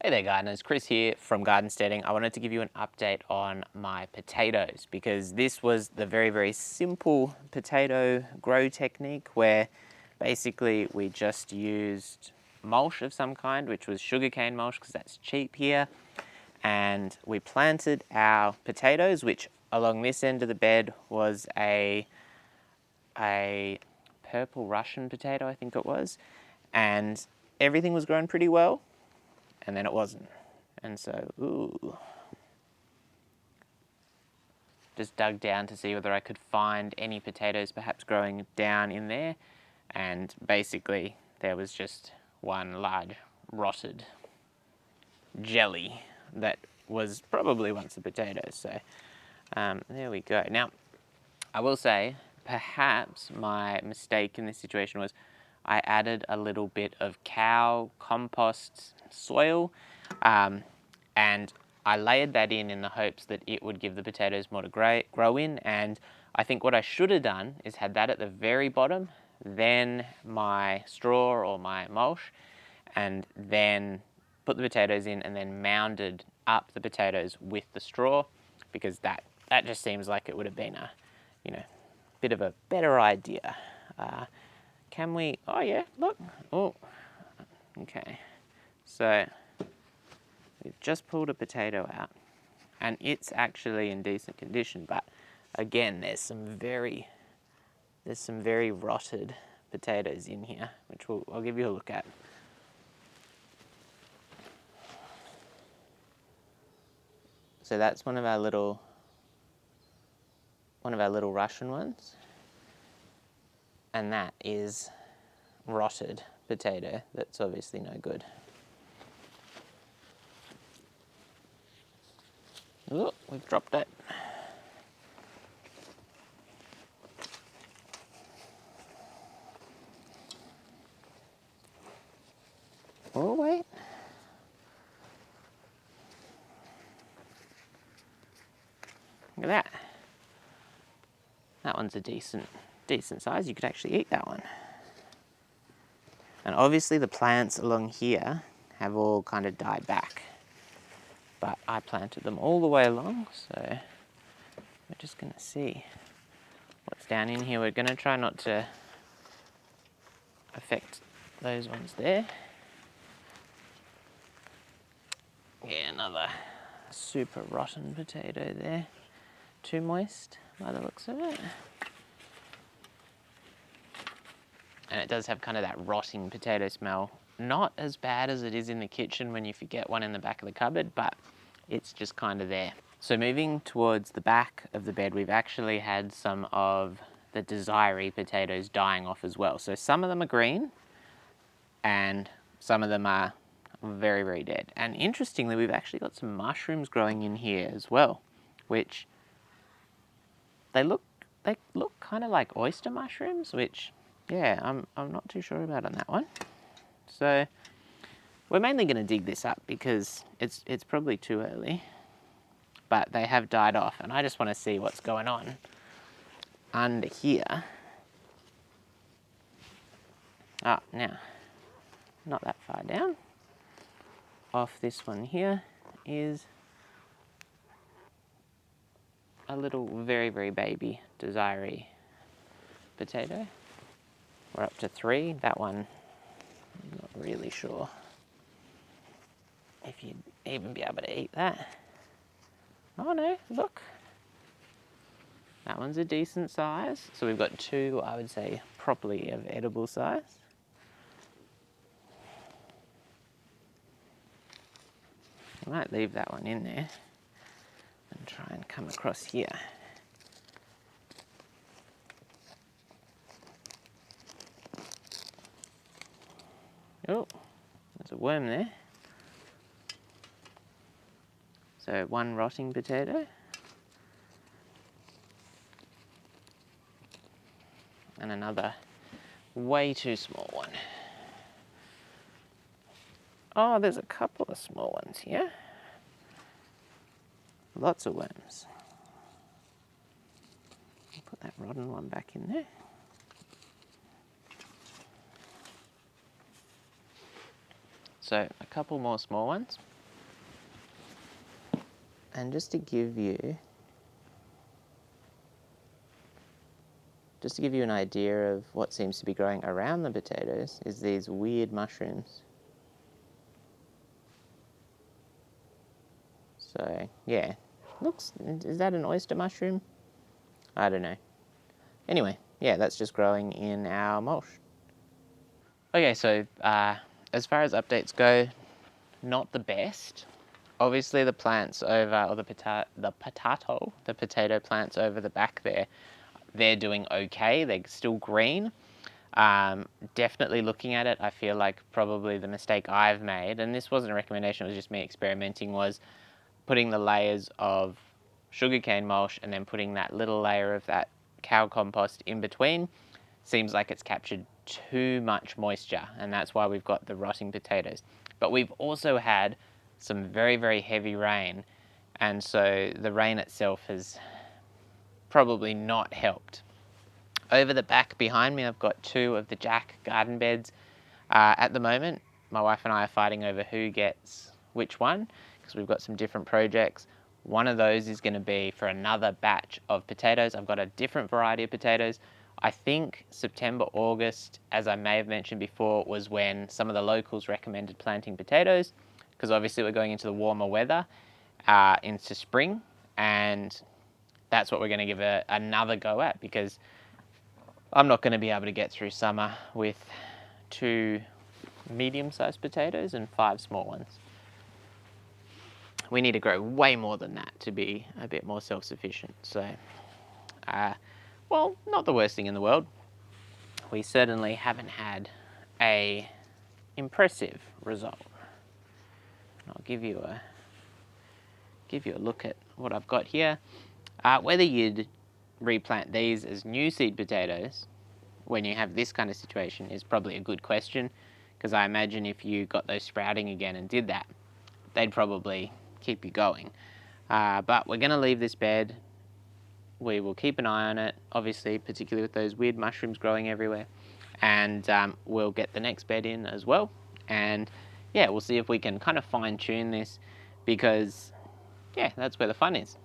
Hey there gardeners, Chris here from Steading. I wanted to give you an update on my potatoes because this was the very simple potato grow technique where basically we just used mulch of some kind, which was sugarcane mulch because that's cheap here, and we planted our potatoes, which along this end of the bed was a purple Russian potato, I think it was, and everything was growing pretty well. And then it wasn't. And so, just dug down to see whether I could find any potatoes perhaps growing down in there. And basically, there was just one large rotted jelly that was probably once a potato. So, there we go. Now, I will say, perhaps my mistake in this situation was I added a little bit of cow compost soil, and I layered that in the hopes that it would give the potatoes more to grow in. And I think what I should have done is had that at the very bottom, then my straw or my mulch, and then put the potatoes in and then mounded up the potatoes with the straw, because that just seems like it would have been a, bit of a better idea. Can we, oh yeah, look, oh, okay. So we've just pulled a potato out and it's actually in decent condition, but again, there's some very rotted potatoes in here, which I'll give you a look at. So that's one of our little Russian ones. And that is rotted potato. That's obviously no good. Oh, we've dropped it. Oh, wait. Look at that. That one's a decent size. You could actually eat that one. And obviously the plants along here have all kind of died back, but I planted them all the way along, so we're just going to see what's down in here. We're going to try not to affect those ones there. Yeah, another super rotten potato there. Too moist by the looks of it. And it does have kind of that rotting potato smell. Not as bad as it is in the kitchen when you forget one in the back of the cupboard, but it's just kind of there. So moving towards the back of the bed, we've actually had some of the desiree potatoes dying off as well. So some of them are green and some of them are very dead. And interestingly, we've actually got some mushrooms growing in here as well, which they look kind of like oyster mushrooms, which, yeah, I'm not too sure about on that one. So we're mainly going to dig this up because it's probably too early, but they have died off, and I just want to see what's going on under here. Ah, now, not that far down. Off this one here is a little very baby desiree potato. We're up to 3. That one, I'm not really sure if you'd even be able to eat that. Oh no, look. That one's a decent size. So we've got 2, I would say, properly of edible size. I might leave that one in there and try and come across here. Oh, there's a worm there. So 1 rotting potato. And another way too small one. Oh, there's a couple of small ones here. Lots of worms. Put that rotten one back in there. So a couple more small ones. And just to give you an idea of what seems to be growing around the potatoes is these weird mushrooms. So yeah, is that an oyster mushroom? I don't know. Anyway, yeah, that's just growing in our mulch. Okay, so as far as updates go, not the best. Obviously the plants over, or the potato plants over the back there, they're doing okay, they're still green. Definitely looking at it, I feel like probably the mistake I've made, and this wasn't a recommendation, it was just me experimenting, was putting the layers of sugarcane mulch and then putting that little layer of that cow compost in between. Seems like it's captured too much moisture, and that's why we've got the rotting potatoes. But we've also had some very, very heavy rain, and so the rain itself has probably not helped. Over the back behind me, I've got 2 of the Jack garden beds. At the moment, my wife and I are fighting over who gets which one, because we've got some different projects. One of those is going to be for another batch of potatoes. I've got a different variety of potatoes. I think September, August, as I may have mentioned before, was when some of the locals recommended planting potatoes, because obviously we're going into the warmer weather, into spring, and that's what we're going to give another go at, because I'm not going to be able to get through summer with 2 medium-sized potatoes and 5 small ones. We need to grow way more than that to be a bit more self-sufficient. So, well, not the worst thing in the world. We certainly haven't had a impressive result. I'll give you a look at what I've got here. Whether you'd replant these as new seed potatoes when you have this kind of situation is probably a good question, because I imagine if you got those sprouting again and did that, they'd probably keep you going. But we're going to leave this bed. We will keep an eye on it, obviously, particularly with those weird mushrooms growing everywhere. And we'll get the next bed in as well. And yeah, we'll see if we can kind of fine tune this, because yeah, that's where the fun is.